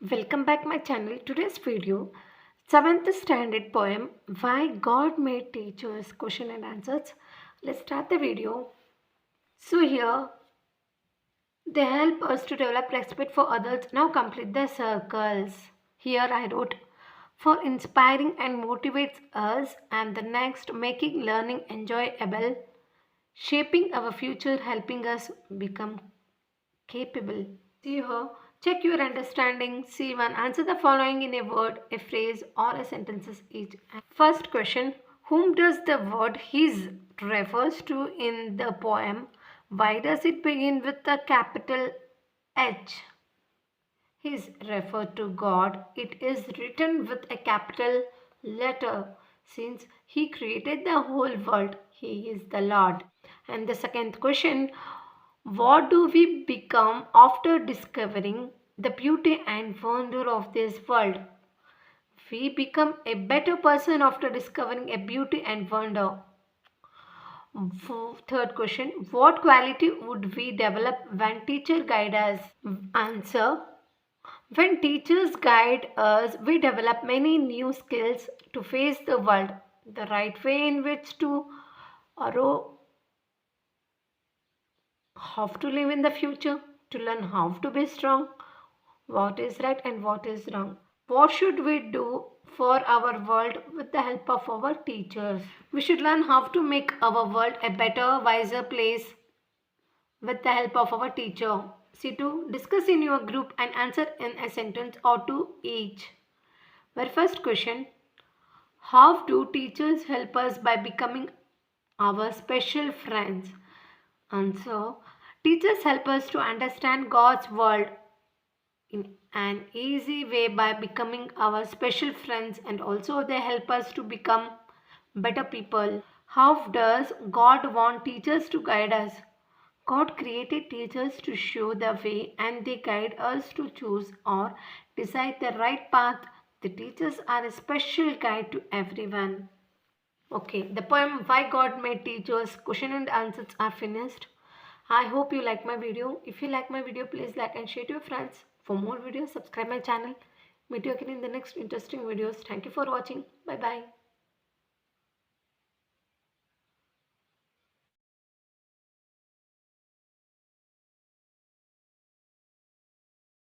Welcome back my channel. Today's video 7th standard poem Why God Made Teachers question and answers. Let's start the video. So here they help us to develop respect for others. Now complete the circles. Here I wrote for inspiring and motivates us, and the next making learning enjoyable, shaping our future, helping us become capable. See here, check your understanding. C1. Answer the following in a word, a phrase, or a sentences each. First question. Whom does the word his refers to in the poem? Why does it begin with a capital H? His refer to God. It is written with a capital letter since he created the whole world. He is the Lord. And the second question, what do we become after discovering the beauty and wonder of this world? We become a better person after discovering a beauty and wonder. Third question, what quality would we develop when teacher guide us? Answer, when teachers guide us, we develop many new skills to face the world, the right way in which to arrow how to live in the future, to learn how to be strong, what is right and what is wrong. What should we do for our world with the help of our teachers? We should learn how to make our world a better, wiser place with the help of our teacher. C2. Discuss in your group and answer in a sentence or two each. Our first question, how do teachers help us by becoming our special friends? Answer, teachers help us to understand God's world in an easy way by becoming our special friends, and also they help us to become better people. How does God want teachers to guide us? God created teachers to show the way and they guide us to choose or decide the right path. The teachers are a special guide to everyone. Okay, the poem Why God Made Teachers question and answers are finished. I hope you like my video. If you like my video, please like and share to your friends. For more videos, subscribe my channel. Meet you again in the next interesting videos. Thank you for watching. Bye bye.